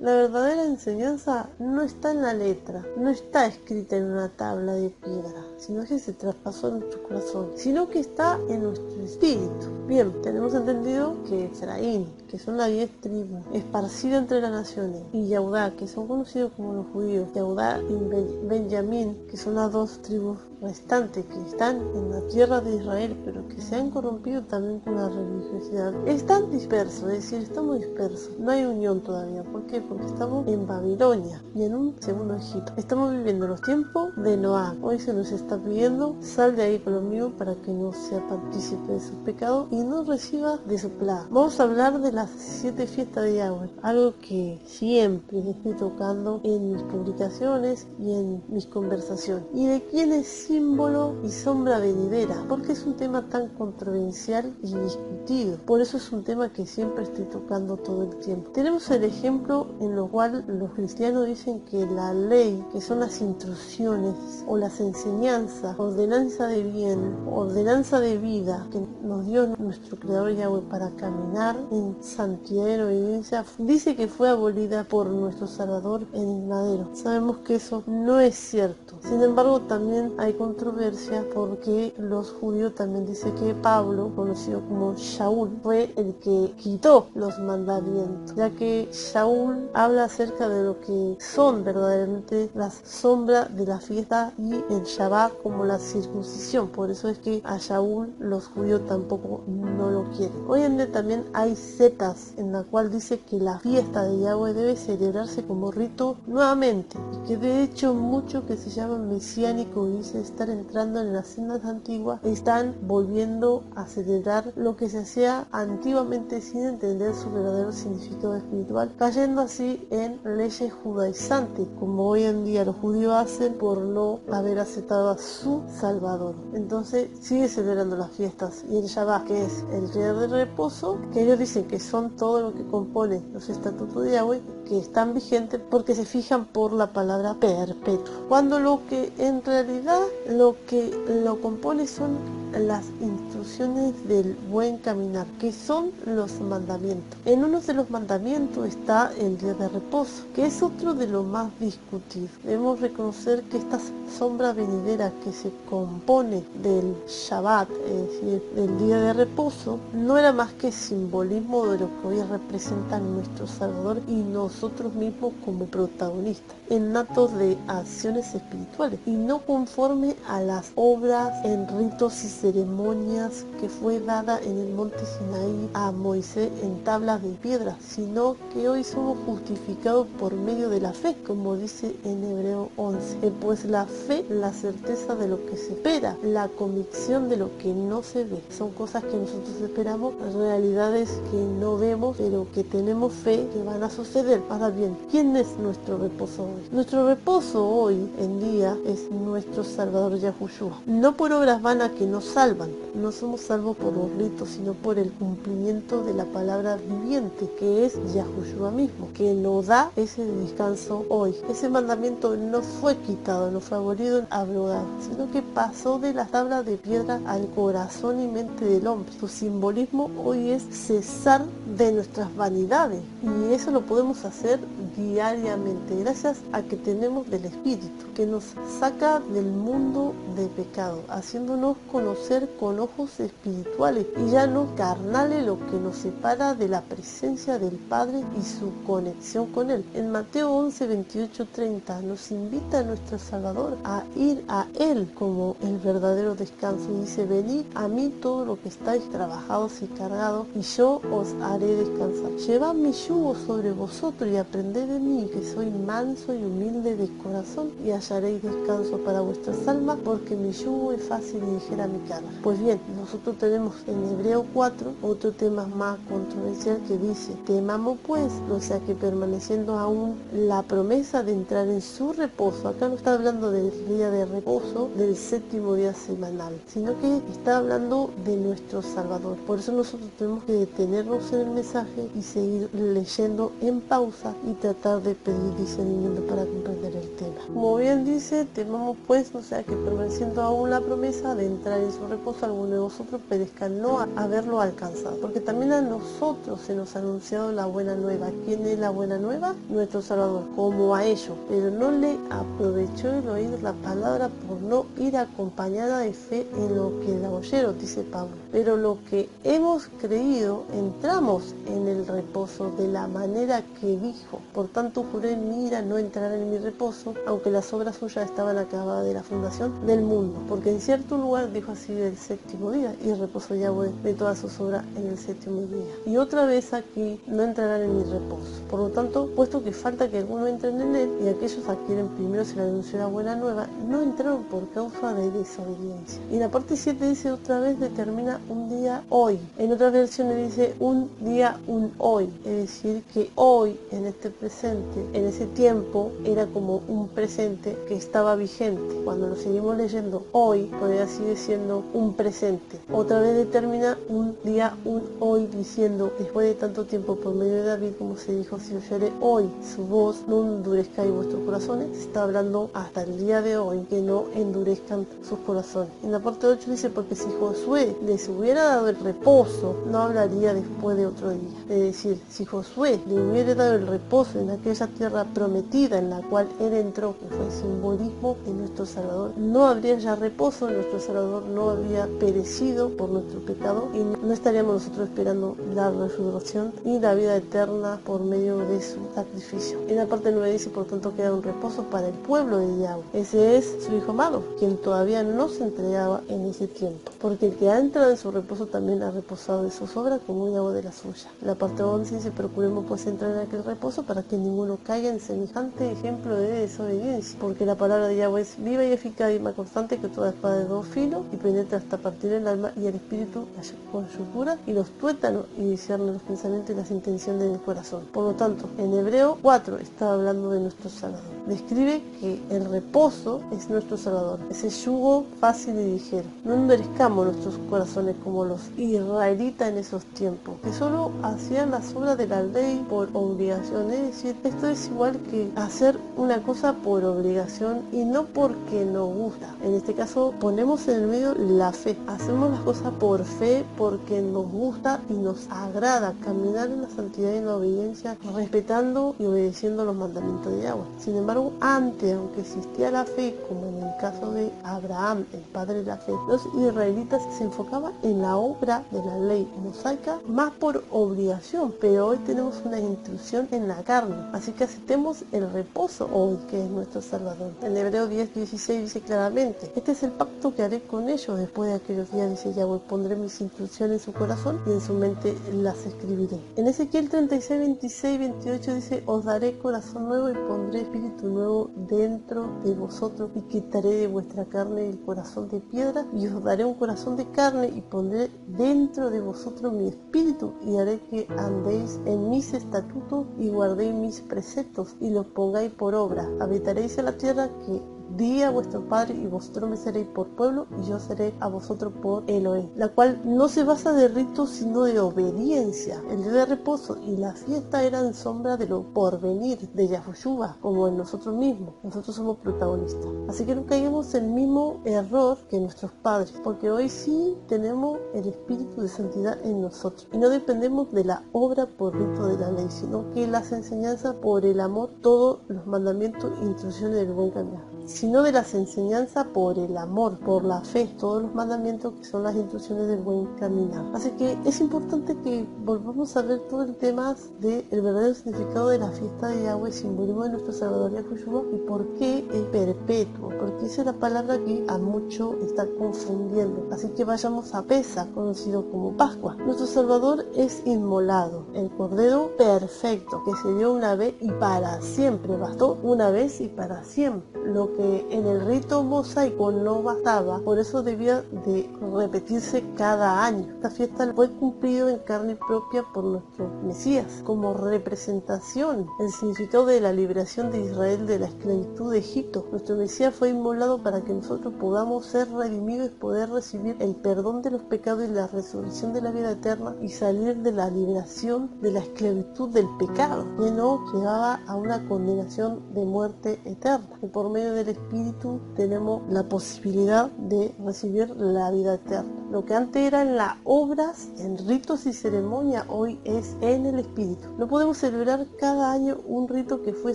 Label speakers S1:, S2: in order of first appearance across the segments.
S1: La verdadera enseñanza no está en la letra, no está escrita en una tabla de piedra, sino que se traspasó en nuestro corazón, sino que está en nuestro espíritu. Bien, tenemos entendido que Efraín, que son las 10 tribus esparcidas entre las naciones, y Yahudá, que son conocidos como los judíos, Yahudá y Benjamín, que son las 2 tribus restantes que están en la tierra de Israel, pero que se han corrompido también con la religiosidad, están dispersos, es decir, estamos dispersos, no hay unión todavía. ¿Por qué? Porque estamos en Babilonia y en un segundo Egipto. Estamos viviendo los tiempos de Noah. Hoy se nos está pidiendo: sal de ahí conmigo para que no sea partícipe de sus pecados y no reciba de su plaga. Vamos a hablar de las 7 fiestas de Yahweh, algo que siempre estoy tocando en mis publicaciones y en mis conversaciones, y de quién es símbolo y sombra venidera, porque es un tema tan controversial y discutido. Por eso es un tema que siempre estoy tocando todo el tiempo. Tenemos el ejemplo en lo cual los cristianos dicen que la ley, que son las instrucciones o las enseñanzas, ordenanza de bien, ordenanza de vida que nos dio nuestro Creador Yahweh para caminar en santidad y en obediencia, dice que fue abolida por nuestro Salvador en el madero. Sabemos que eso no es cierto. Sin embargo, también hay controversia porque los judíos también dicen que Pablo, conocido como Shaul, fue el que quitó los mandamientos, ya que Shaul habla acerca de lo que son verdaderamente las sombras de la fiesta y el Shabbat como la circuncisión. Por eso es que a Shaul los judíos tampoco no lo quieren. Hoy en día también hay sectas en la cual dice que la fiesta de Yahweh debe celebrarse como rito nuevamente, y que de hecho muchos que se llaman mesiánicos y dicen estar entrando en las sendas antiguas están volviendo a celebrar lo que se hacía antiguamente sin entender su verdadero significado espiritual, cayendo así en leyes judaizantes como hoy en día los judíos hacen por no haber aceptado a su Salvador. Entonces sigue celebrando las fiestas y el Shabbat, que es el día de reposo, que ellos dicen que son todo lo que compone los estatutos de Yahweh, que están vigentes porque se fijan por la palabra perpetuo, cuando lo que en realidad lo que lo compone son las instrucciones del buen caminar, que son los mandamientos. En uno de los mandamientos está el día de reposo, que es otro de los más discutidos. Debemos reconocer que esta sombra venidera que se compone del Shabbat, es decir, del día de reposo, no era más que simbolismo de lo que hoy representa nuestro Salvador y nosotros mismos como protagonistas en actos de acciones espirituales, y no conforme a las obras en ritos y ceremonias que fue dada en el monte Sinaí a Moisés en tablas de piedra, sino que hoy somos justificados por medio de la fe, como dice en Hebreo 11. Pues la fe, la certeza de lo que se espera, la convicción de lo que no se ve. Son cosas que nosotros esperamos, realidades que no vemos, pero que tenemos fe que van a suceder. Ahora bien, ¿quién es nuestro reposo hoy? Nuestro reposo hoy en día es nuestro Salvador Yahushua. No por obras vanas que nos salvan, no somos salvos por los ritos, sino por el cumplimiento de la palabra viviente, que es Yahushua mismo, que nos da ese descanso hoy. Ese mandamiento no fue quitado, no fue abolido, abrogado, sino que pasó de las tablas de piedra al corazón y mente del hombre. Su simbolismo hoy es cesar de nuestras vanidades, y eso lo podemos hacer diariamente gracias a que tenemos del Espíritu, que nos saca del mundo de pecado, haciéndonos conocer con ojos espirituales y ya no carnales lo que nos separa de la presencia del Padre y su conexión con Él. En Mateo 11, 28, 30 nos invita a nuestro Salvador a ir a Él como el verdadero descanso, y dice: venid a mí todos los que estáis trabajados y cargados, y yo os haré descansar. Llevad mi yugo sobre vosotros y aprended de mí, que soy manso y humilde de corazón, y hallaréis descanso para vuestras almas, porque mi yugo es fácil y ligera mi carga. Pues bien, nosotros tenemos en Hebreo 4 otro tema más controversial que dice: temamos pues, o sea que permaneciendo aún la promesa de entrar en su reposo. Acá no está hablando del día de reposo del séptimo día semanal, sino que está hablando de nuestro Salvador. Por eso nosotros tenemos que detenernos en el mensaje y seguir leyendo en pausa y tratar de pedir discernimiento para comprender el tema. Como bien dice, temamos pues, o sea que permaneciendo aún la promesa de entrar en en su reposo, alguno de vosotros perezca no haberlo alcanzado. Porque también a nosotros se nos ha anunciado la buena nueva. ¿Quién es la buena nueva? Nuestro Salvador, como a ellos. Pero no le aprovechó el oír la palabra por no ir acompañada de fe en lo que la oyeron, dice Pablo. Pero lo que hemos creído, entramos en el reposo de la manera que dijo. Por tanto, juré en mi ira no entrar en mi reposo, aunque las obras suyas estaban acabadas de la fundación del mundo. Porque en cierto lugar dijo así del séptimo día, y reposó Yahweh de todas sus obras en el séptimo día. Y otra vez aquí, no entrarán en mi reposo. Por lo tanto, puesto que falta que algunos entren en él, y aquellos a quienes primero se le anunció la buena nueva, no entraron por causa de desobediencia. Y en la parte 7 dice otra vez, determina un día hoy. En otras versiones dice un día, un hoy. Es decir, que hoy, en este presente, en ese tiempo, era como un presente que estaba vigente. Cuando lo seguimos leyendo hoy, todavía sigue siendo un presente. Otra vez determina un día, un hoy, diciendo, después de tanto tiempo, por medio de David, como se dijo, si oyere hoy su voz, no endurezcáis vuestros corazones. Se está hablando hasta el día de hoy, que no endurezcan sus corazones. En la parte 8 dice, porque si Josué les hubiera dado el reposo, no hablaría después de otro día. Es decir, si Josué le hubiera dado el reposo en aquella tierra prometida en la cual él entró, que fue el simbolismo de nuestro Salvador, no habría ya reposo, nuestro Salvador no habría perecido por nuestro pecado y no estaríamos nosotros esperando la resurrección y la vida eterna por medio de su sacrificio. En la parte 9 dice, por tanto, queda un reposo para el pueblo de Yahweh. Ese es su Hijo amado, quien todavía no se entregaba en ese tiempo, porque el que ha entrado en su reposo también ha reposado de sus obras como Yahweh de la suya. La parte 11 dice, procuremos pues entrar en aquel reposo para que ninguno caiga en semejante ejemplo de desobediencia, porque la palabra de Yahweh es viva y eficaz y más constante que toda espada de dos filos y penetra hasta partir el alma y el espíritu, las conjunturas y los tuétanos y discierne los pensamientos y las intenciones del corazón. Por lo tanto, en Hebreo 4 está hablando de nuestro Salvador. Describe que el reposo es nuestro Salvador, ese yugo fácil y ligero. No endurezcamos nuestros corazones como los israelitas en esos tiempos, que solo hacían las obras de la ley por obligación. Es decir, esto es igual que hacer una cosa por obligación y no porque nos gusta. En este caso ponemos en el medio la fe. Hacemos las cosas por fe porque nos gusta y nos agrada caminar en la santidad y en la obediencia, respetando y obedeciendo los mandamientos de Yahweh. Sin embargo, antes, aunque existía la fe, como en el caso de Abraham, el padre de la fe, los israelitas se enfocaban en la obra de la ley mosaica más por obligación, pero hoy tenemos una instrucción en la carne, así que aceptemos el reposo hoy, que es nuestro Salvador. En Hebreo 10:16 dice claramente, este es el pacto que haré con ellos después de aquellos días, dice Yahweh, pondré mis instrucciones en su corazón y en su mente las escribiré. En Ezequiel 36:26-28 dice, os daré corazón nuevo y pondré espíritu nuevo dentro de vosotros y quitaré de vuestra carne el corazón de piedra y os daré un corazón de carne y pondré dentro de vosotros mi espíritu y haré que andéis en mis estatutos y guardéis mis preceptos y los pongáis por obra. Habitaréis en la tierra que di a vuestro padre y vosotros me seréis por pueblo y yo seré a vosotros por Elohim, la cual no se basa de ritos sino de obediencia. El día de reposo y la fiesta eran sombra de lo porvenir de Yahushua, como en nosotros mismos. Nosotros somos protagonistas, así que no caigamos en el mismo error que nuestros padres, porque hoy sí tenemos el espíritu de santidad en nosotros y no dependemos de la obra por rito de la ley, sino que las enseñanzas por el amor, todos los mandamientos e instrucciones del buen camino, sino de las enseñanzas por el amor, por la fe, todos los mandamientos que son las instrucciones del buen caminar. Así que es importante que volvamos a ver todo el tema del verdadero significado de la fiesta de Yahweh, simbolismo de nuestro Salvador Yahushua, y por qué es perpetuo, porque esa es la palabra que a muchos está confundiendo. Así que vayamos a Pesaj, conocido como Pascua. Nuestro Salvador es inmolado, el Cordero perfecto, que se dio una vez y para siempre, bastó una vez y para siempre, lo que en el rito mosaico no bastaba, por eso debía de repetirse cada año. Esta fiesta fue cumplida en carne propia por nuestro Mesías, como representación, el significado de la liberación de Israel de la esclavitud de Egipto. Nuestro Mesías fue inmolado para que nosotros podamos ser redimidos y poder recibir el perdón de los pecados y la resurrección de la vida eterna y salir de la liberación de la esclavitud del pecado, que nos llevaba a una condenación de muerte eterna. Y por medio del Espíritu tenemos la posibilidad de recibir la vida eterna. Lo que antes era en las obras, en ritos y ceremonias, hoy es en el Espíritu. No podemos celebrar cada año un rito que fue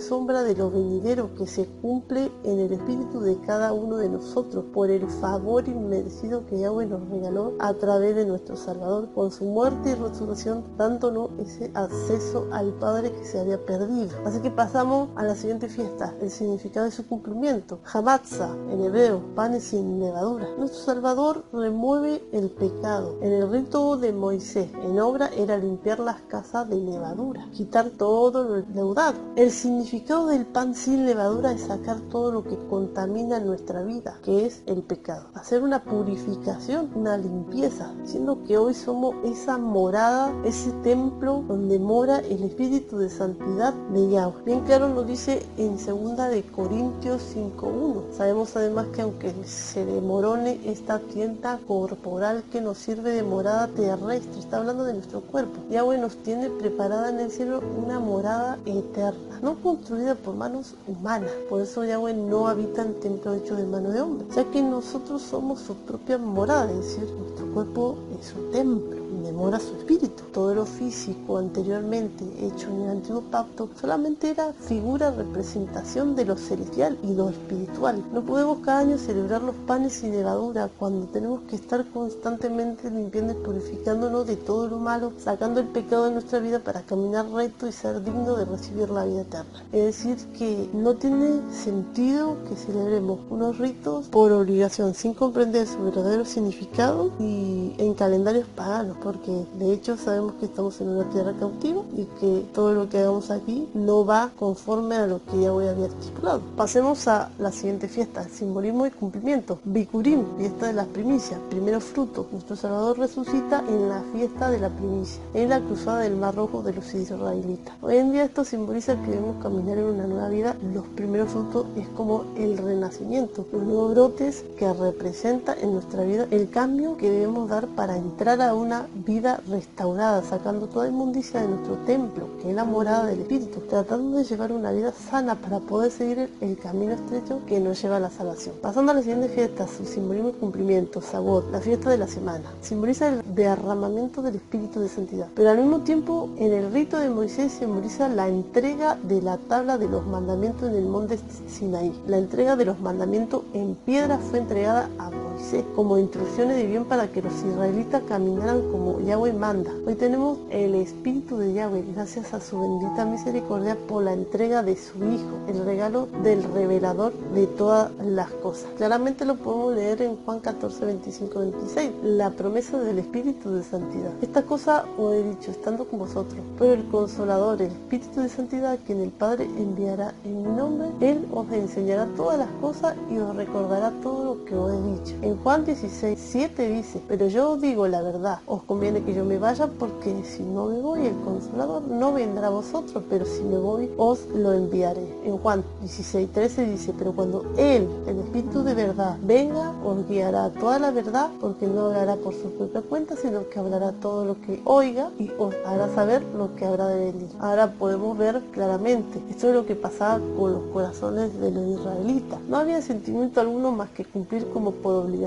S1: sombra de lo venidero, que se cumple en el Espíritu de cada uno de nosotros, por el favor inmerecido que Yahweh nos regaló a través de nuestro Salvador, con su muerte y resurrección, dándonos ese acceso al Padre que se había perdido. Así que pasamos a la siguiente fiesta, el significado de su cumplimiento. Hamatzah, en hebreo, panes sin levadura. Nuestro Salvador remueve el pecado. En el rito de Moisés, en obra, era limpiar las casas de levadura, quitar todo lo leudado. El significado del pan sin levadura es sacar todo lo que contamina nuestra vida, que es el pecado. Hacer una purificación, una limpieza, siendo que hoy somos esa morada, ese templo donde mora el Espíritu de santidad de Yahweh. Bien claro lo dice en 2 de Corintios 5:1. Sabemos además que aunque se demorone esta tienda corporal que nos sirve de morada terrestre, está hablando de nuestro cuerpo, Yahweh nos tiene preparada en el cielo una morada eterna, no construida por manos humanas. Por eso Yahweh no habita en templo hecho de mano de hombre, ya que nosotros somos su propia morada, es decir, nuestro cuerpo es su templo, donde mora su espíritu. Todo lo físico anteriormente hecho en el antiguo pacto solamente era figura, representación de lo celestial y lo espiritual. No podemos cada año celebrar los panes sin levadura cuando tenemos que estar constantemente limpiando y purificándonos de todo lo malo, sacando el pecado de nuestra vida para caminar recto y ser digno de recibir la vida eterna. Es decir, que no tiene sentido que celebremos unos ritos por obligación, sin comprender su verdadero significado y en calendarios paganos, porque de hecho sabemos que estamos en una tierra cautiva y que todo lo que hagamos aquí no va conforme a lo que Yahweh había estipulado. Pasemos a la siguiente fiesta, simbolismo y cumplimiento. Bikurim, fiesta de las primicias, primeros frutos. Nuestro Salvador resucita en la fiesta de la primicia, en la cruzada del Mar Rojo de los israelitas. Hoy en día esto simboliza que debemos caminar en una nueva vida. Los primeros frutos es como el renacimiento, los nuevos brotes que representa en nuestra vida el cambio que debemos dar para entrar a una vida restaurada, sacando toda inmundicia de nuestro templo, que es la morada del Espíritu, tratando de llevar una vida sana para poder seguir el camino estrecho que nos lleva a la salvación. Pasando a la siguiente fiesta, su simbolismo y cumplimiento, Sabot, la fiesta de la semana. Simboliza el derramamiento del Espíritu de santidad, pero al mismo tiempo en el rito de Moisés simboliza la entrega de la tabla de los mandamientos en el monte Sinaí. La entrega de los mandamientos en piedra fue entregada a Moisés como instrucciones de bien para que los israelitas caminaran como Yahweh manda. Hoy tenemos el Espíritu de Yahweh gracias a su bendita misericordia por la entrega de su Hijo, el regalo del revelador de todas las cosas. Claramente lo podemos leer en Juan 14, 25, 26, la promesa del Espíritu de santidad. Esta cosa os he dicho estando con vosotros, pero el Consolador, el Espíritu de santidad, quien el Padre enviará en mi nombre, Él os enseñará todas las cosas y os recordará todo lo que os he dicho. En Juan 16, 7 dice, pero yo os digo la verdad, os conviene que yo me vaya, porque si no me voy, el Consolador no vendrá a vosotros, pero si me voy, os lo enviaré. En Juan 16, 13 dice, pero cuando Él, el Espíritu de verdad, venga, os guiará a toda la verdad, porque no hablará por su propia cuenta, sino que hablará todo lo que oiga y os hará saber lo que habrá de venir. Ahora podemos ver claramente, esto es lo que pasaba con los corazones de los israelitas. No había sentimiento alguno más que cumplir como por obligación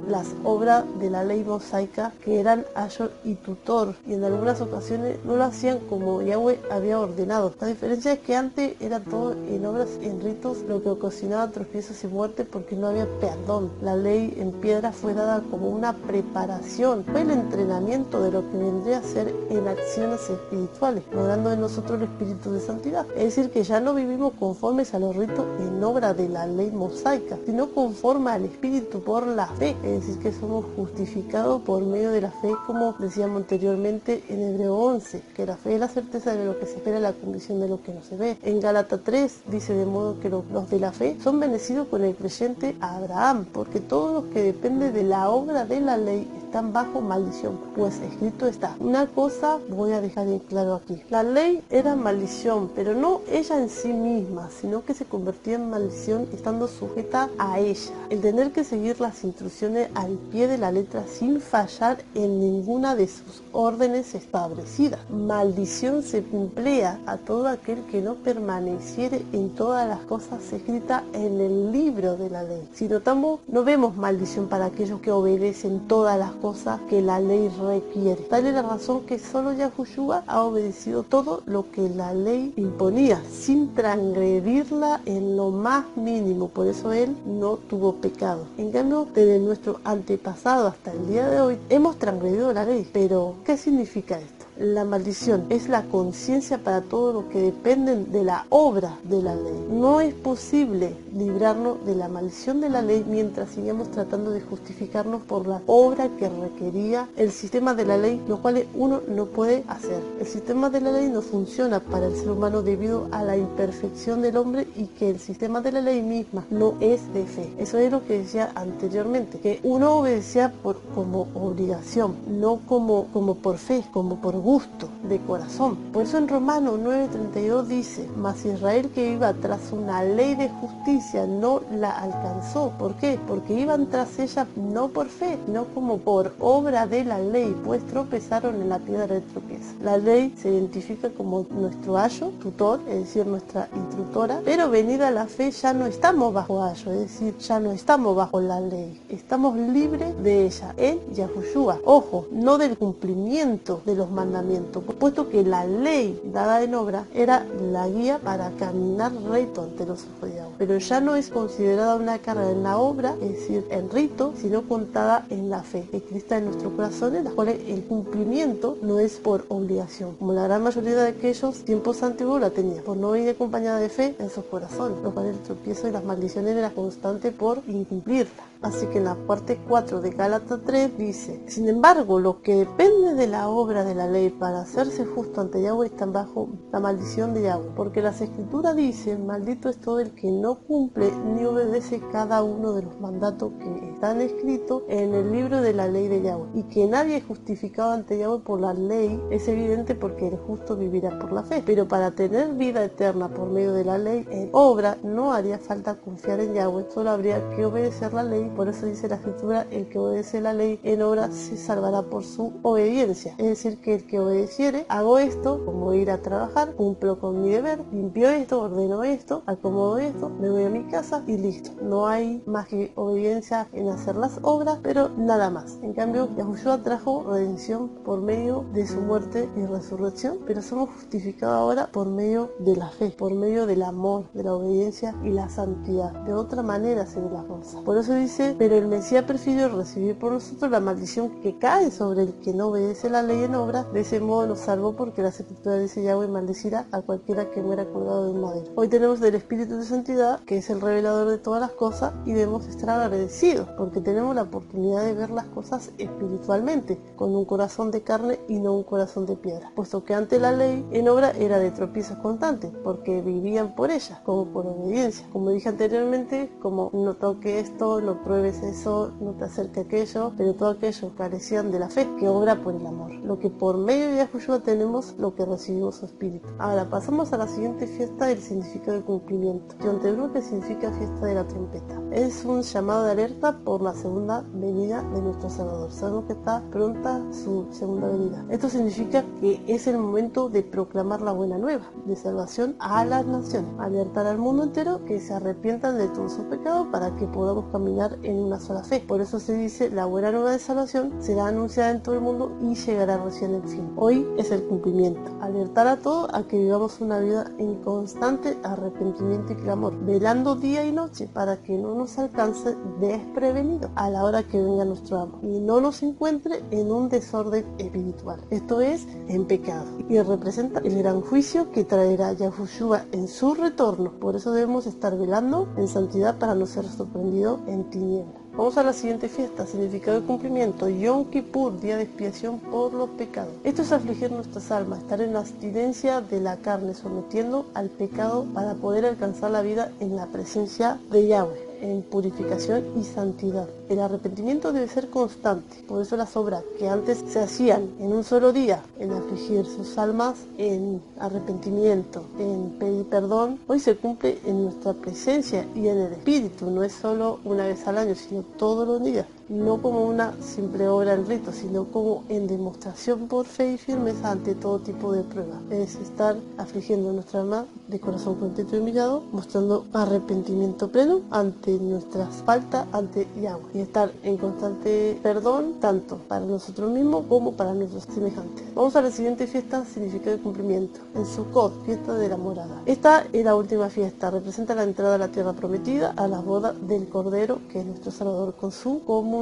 S1: las obras de la ley mosaica, que eran Ayor y Tutor, y en algunas ocasiones no lo hacían como Yahweh había ordenado. La diferencia es que antes era todo en obras, en ritos, lo que ocasionaba tropiezos y muerte porque no había perdón. La ley en piedra fue dada como una preparación, fue el entrenamiento de lo que vendría a ser en acciones espirituales, logrando en nosotros el Espíritu de santidad. Es decir, que ya no vivimos conformes a los ritos en obra de la ley mosaica, sino conforme al Espíritu por la fe. Es decir, que somos justificados por medio de la fe, como decíamos anteriormente en Hebreo 11, que la fe es la certeza de lo que se espera, la convicción de lo que no se ve. En Gálatas 3 dice, de modo que los de la fe son bendecidos con el creyente Abraham, porque todos los que dependen de la obra de la ley están bajo maldición, pues escrito está. Una cosa voy a dejar en claro aquí: la ley era maldición, pero no ella en sí misma, sino que se convertía en maldición estando sujeta a ella. El tener que seguirla las instrucciones al pie de la letra sin fallar en ninguna de sus órdenes establecidas. Maldición se emplea a todo aquel que no permaneciere en todas las cosas escritas en el libro de la ley. Si notamos, no vemos maldición para aquellos que obedecen todas las cosas que la ley requiere. Tal es la razón que solo Yahushua ha obedecido todo lo que la ley imponía, sin transgredirla en lo más mínimo. Por eso él no tuvo pecado. En cambio, desde nuestro antepasado hasta el día de hoy, hemos transgredido la ley. Pero, ¿qué significa esto? La maldición es la conciencia para todo lo que dependen de la obra de la ley. No es posible librarnos de la maldición de la ley mientras sigamos tratando de justificarnos por la obra que requería el sistema de la ley, lo cual uno no puede hacer. El sistema de la ley no funciona para el ser humano debido a la imperfección del hombre y que el sistema de la ley misma no es de fe. Eso es lo que decía anteriormente, que uno obedecía como obligación, no como por fe, como por gusto, de corazón. Por eso en Romanos 9:32 dice: mas Israel, que iba tras una ley de justicia, no la alcanzó. ¿Por qué? Porque iban tras ella no por fe, sino como por obra de la ley, pues tropezaron en la piedra de tropiezo. La ley se identifica como nuestro ayo, tutor, es decir, nuestra instructora, pero venida la fe ya no estamos bajo ayo, es decir, ya no estamos bajo la ley, estamos libres de ella, en Yahushua. Ojo, no del cumplimiento de los mandamientos, puesto que la ley dada en obra era la guía para caminar recto ante los ojos de Yahweh. Pero ya no es considerada una carga en la obra, es decir, en rito, sino contada en la fe que Cristo en nuestros corazones, en las cuales el cumplimiento no es por obligación, como la gran mayoría de aquellos tiempos antiguos la tenía, por no ir acompañada de fe en sus corazones, los cuales el tropiezo y las maldiciones eran constantes por incumplirla. Así que en la parte 4 de Gálatas 3 dice: sin embargo, lo que depende de la obra de la ley para hacerse justo ante Yahweh están bajo la maldición de Yahweh, porque las escrituras dicen: maldito es todo el que no cumple ni obedece cada uno de los mandatos que están escritos en el libro de la ley de Yahweh, y que nadie es justificado ante Yahweh por la ley. Es evidente, porque el justo vivirá por la fe. Pero para tener vida eterna por medio de la ley en obra, no haría falta confiar en Yahweh, solo habría que obedecer la ley. Por eso dice la escritura: el que obedece la ley en obra se salvará por su obediencia. Es decir, que el que obedeciere: hago esto, como ir a trabajar, cumplo con mi deber, limpio esto, ordeno esto, acomodo esto, me voy a mi casa y listo. No hay más que obediencia en hacer las obras, pero nada más. En cambio, Yahushua trajo redención por medio de su muerte y resurrección, pero somos justificados ahora por medio de la fe, por medio del amor, de la obediencia y la santidad. De otra manera se ve la cosa. Por eso dice: pero el Mesías prefirió recibir por nosotros la maldición que cae sobre el que no obedece la ley en obra. De ese modo nos salvó, porque la escritura dice: Yahweh maldecirá a cualquiera que muera colgado de un madero. Hoy tenemos del Espíritu de Santidad, que es el revelador de todas las cosas, y debemos estar agradecidos porque tenemos la oportunidad de ver las cosas espiritualmente, con un corazón de carne y no un corazón de piedra, puesto que antes la ley en obra era de tropiezos constantes, porque vivían por ella, como por obediencia. Como dije anteriormente, como no toque esto, no pruebes eso, no te acerques a aquello, pero todo aquello carecían de la fe que obra por el amor. Lo que por medio de Yahushua tenemos, lo que recibimos su espíritu. Ahora pasamos a la siguiente fiesta, el significado de cumplimiento. Yom Teruah, que significa fiesta de la trompeta. Es un llamado de alerta por la segunda venida de nuestro Salvador. Sabemos que está pronta su segunda venida. Esto significa que es el momento de proclamar la buena nueva de salvación a las naciones, alertar al mundo entero que se arrepientan de todos sus pecados para que podamos caminar en una sola fe. Por eso se dice: la buena nueva de salvación será anunciada en todo el mundo y llegará recién el fin. Hoy es el cumplimiento, alertar a todos a que vivamos una vida en constante arrepentimiento y clamor, velando día y noche para que no nos alcance desprevenido a la hora que venga nuestro amo y no nos encuentre en un desorden espiritual, esto es, en pecado, y representa el gran juicio que traerá Yahushua en su retorno. Por eso debemos estar velando en santidad para no ser sorprendidos en tinieblas. Vamos a la siguiente fiesta, significado de cumplimiento: Yom Kippur, día de expiación por los pecados. Esto es afligir nuestras almas, estar en la abstinencia de la carne, sometiendo al pecado para poder alcanzar la vida en la presencia de Yahweh. en purificación y santidad. El arrepentimiento debe ser constante, por eso las obras que antes se hacían en un solo día, en afligir sus almas, en arrepentimiento, en pedir perdón, hoy se cumple en nuestra presencia y en el Espíritu, no es solo una vez al año, sino todos los días. No como una simple obra en rito, sino como en demostración por fe y firmeza ante todo tipo de pruebas. Es estar afligiendo nuestra alma de corazón contento y humillado, mostrando arrepentimiento pleno ante nuestras faltas ante Yahweh. Y estar en constante perdón, tanto para nosotros mismos como para nuestros semejantes. Vamos a la siguiente fiesta, significado de cumplimiento. En Sukkot, fiesta de la morada. Esta es la última fiesta, representa la entrada a la tierra prometida, a la boda del Cordero, que es nuestro Salvador, con su comunidad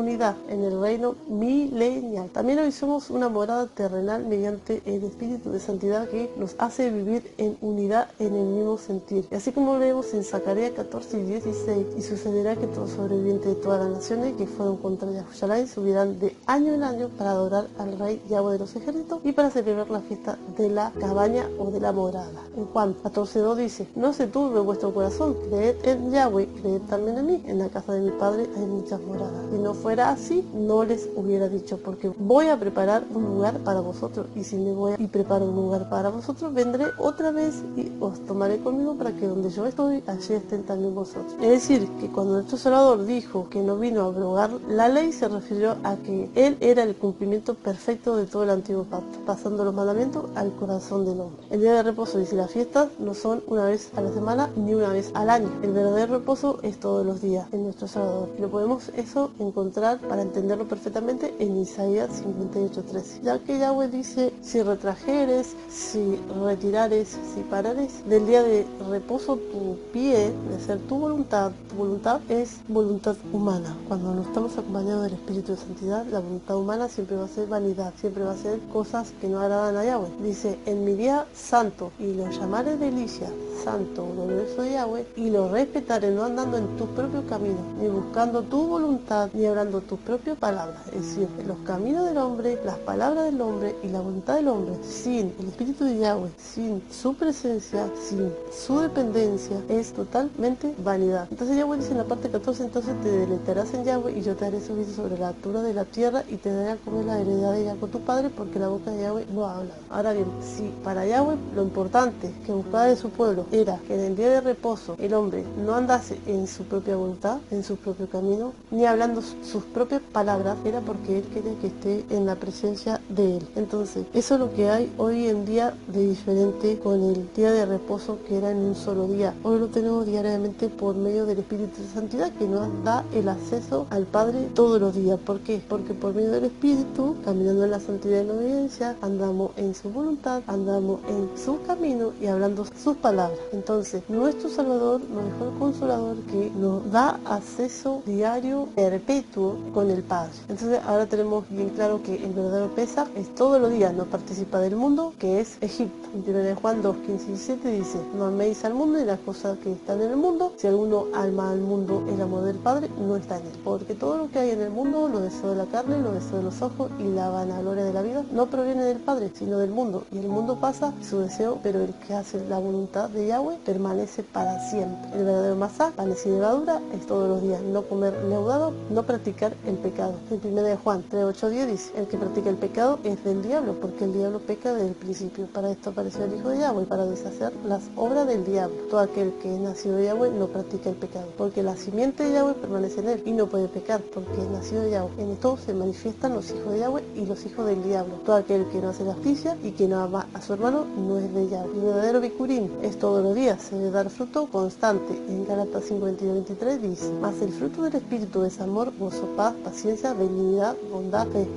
S1: en el reino milenial. También hoy somos una morada terrenal mediante el Espíritu de Santidad que nos hace vivir en unidad en el mismo sentir. Y así como leemos en Zacarías 14 y 16, y sucederá que todos los sobrevivientes de todas las naciones que fueron contra Yahushua subirán de año en año para adorar al Rey Yahweh de los ejércitos y para celebrar la fiesta de la cabaña o de la morada. En Juan 14:2 dice: no se turbe vuestro corazón, creed en Yahweh, creed también en mí. En la casa de mi Padre hay muchas moradas. Si no fuera así, no les hubiera dicho, porque voy a preparar un lugar para vosotros, y si me voy y preparo un lugar para vosotros, vendré otra vez y os tomaré conmigo para que donde yo estoy, allí estén también vosotros. Es decir, que cuando nuestro Salvador dijo que no vino a abrogar la ley, se refirió a que Él era el cumplimiento perfecto de todo el antiguo pacto, pasando los mandamientos al corazón del hombre. El día de reposo, dice, las fiestas no son una vez a la semana ni una vez al año. El verdadero reposo es todos los días en nuestro Salvador. Y lo podemos eso encontrar para entenderlo perfectamente en Isaías 58:13. Ya que Yahweh dice: si retrajeres, si retirares, si parares del día de reposo tu pie de hacer tu voluntad es voluntad humana. Cuando no estamos acompañados del Espíritu de Santidad, la voluntad humana siempre va a ser vanidad, siempre va a ser cosas que no agradan a Yahweh. Dice: en mi día santo, y lo llamaré delicia, santo, glorioso Yahweh, y lo respetaré, no andando en tus propios caminos, ni buscando tu voluntad, ni hablando tus propias palabras. Es decir, los caminos del hombre, las palabras del hombre y la voluntad del hombre, sin el Espíritu de Yahweh, sin su presencia, sin su dependencia, es totalmente vanidad. Entonces Yahweh dice en la parte 14: entonces te deleitarás en Yahweh, y yo te haré subir sobre la altura de la tierra, y te daré a comer la heredad de Jacob tu padre, porque la boca de Yahweh lo ha hablado. Ahora bien, si para Yahweh lo importante que buscaba de su pueblo era que en el día de reposo el hombre no andase en su propia voluntad, en su propio camino, ni hablando sus propias palabras, era porque él quería que esté en la presencia de él. Entonces, eso es lo que hay hoy en día de diferente con el día de reposo, que era en un solo día. Hoy lo tenemos diariamente por medio del Espíritu de Santidad, que nos da el acceso al Padre todos los días. ¿Por qué? Porque por medio del Espíritu, caminando en la santidad y en la obediencia, andamos en su voluntad, andamos en su camino y hablando sus palabras. Entonces, nuestro Salvador nos dejó el Consolador, que nos da acceso diario, perpetuo, con el Padre. Entonces, ahora tenemos bien claro que el verdadero Pesaj es todos los días, no participa del mundo, que es Egipto. En 1 Juan 2:15 y 17 dice: no améis al mundo y las cosas que están en el mundo. Si alguno ama al mundo, el amor del Padre no está en él. Porque todo lo que hay en el mundo, los deseos de la carne, los deseos de los ojos y la vanagloria de la vida, no proviene del Padre, sino del mundo. Y el mundo pasa, su deseo, pero el que hace la voluntad de Yahweh permanece para siempre. El verdadero masá, panes y levadura, es todos los días. No comer leudado, no practicar el pecado. En 1 Juan 3:8-10 dice: el que practica el pecado es del diablo, porque el diablo peca desde el principio. Para esto apareció el Hijo de Yahweh, para deshacer las obras del diablo. Todo aquel que es nacido de Yahweh no practica el pecado, porque la simiente de Yahweh permanece en él, y no puede pecar, porque es nacido de Yahweh. En esto se manifiestan los hijos de Yahweh y los hijos del diablo. Todo aquel que no hace la justicia y que no ama a su hermano no es de Yahweh. El verdadero Bikurim es todos los días, se debe dar fruto constante. En Gálatas 52:23 dice: mas el fruto del Espíritu es amor, gozo, paz, paciencia, benignidad, bondad, fe,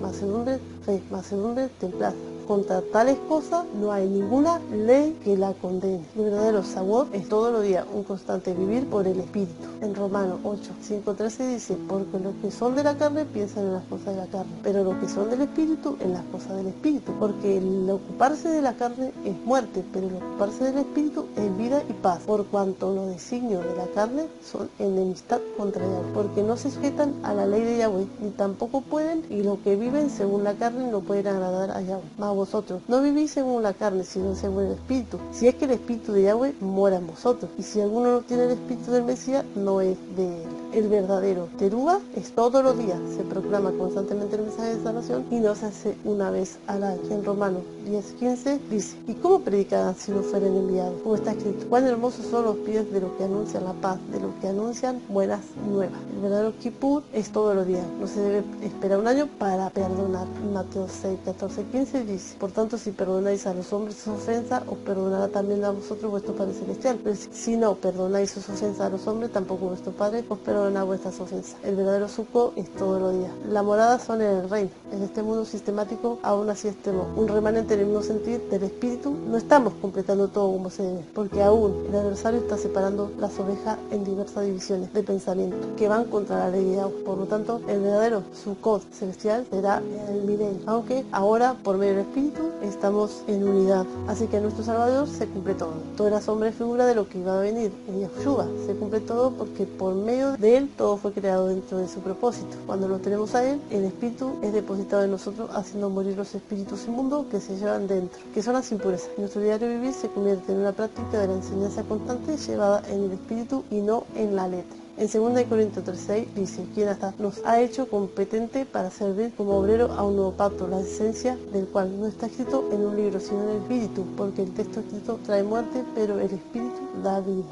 S1: mansedumbre, templanza. Contra tales cosas no hay ninguna ley que la condene. El verdadero sabor es todos los días un constante vivir por el Espíritu. En Romanos 8:5-13 dice: porque los que son de la carne piensan en las cosas de la carne, pero los que son del Espíritu en las cosas del Espíritu. Porque el ocuparse de la carne es muerte, pero el ocuparse del Espíritu es vida y paz. Por cuanto los designios de la carne son enemistad contra Yahweh, porque no se sujetan a la ley de Yahweh, ni tampoco pueden, y los que viven según la carne no pueden agradar a Yahweh. Vosotros no vivís según la carne, sino según el Espíritu, si es que el Espíritu de Yahweh mora en vosotros. Y si alguno no tiene el Espíritu del Mesías, no es de él. El verdadero Teruá es todos los días, se proclama constantemente el mensaje de salvación y no se hace una vez al año. En Romanos 10:15 dice: ¿y cómo predicarán si no fueren enviados? Como está escrito: cuán hermosos son los pies de los que anuncian la paz, de los que anuncian buenas nuevas. El verdadero Kippur es todos los días, no se debe esperar un año para perdonar. Mateo 6:14-15 dice: por tanto, si perdonáis a los hombres sus ofensas, os perdonará también a vosotros vuestro Padre Celestial. Pero si no perdonáis sus ofensas a los hombres, tampoco vuestro Padre os perdonará vuestras ofensas. El verdadero Sukkot es todos los días. La morada son en el reino. En este mundo sistemático, aún así estemos un remanente en el mismo sentir del espíritu, no estamos completando todo como se debe, porque aún el adversario está separando las ovejas en diversas divisiones de pensamiento que van contra la ley de agua. Por lo tanto, el verdadero Sukkot celestial será en el milenio, aunque ahora por medio del espíritu estamos en unidad. Así que en nuestro Salvador se cumple todo. Toda la sombra es figura de lo que iba a venir. En Yeshua se cumple todo porque por medio de él todo fue creado dentro de su propósito. Cuando lo tenemos a él, el espíritu es depositado en nosotros, haciendo morir los espíritus inmundos que se llevan dentro, que son las impurezas. Nuestro diario vivir se convierte en una práctica de la enseñanza constante llevada en el espíritu y no en la letra. En 2 Corintios 3:6 dice: quien hasta nos ha hecho competente para servir como obrero a un nuevo pacto, la esencia del cual no está escrito en un libro sino en el espíritu, porque el texto escrito trae muerte, pero el espíritu da vida.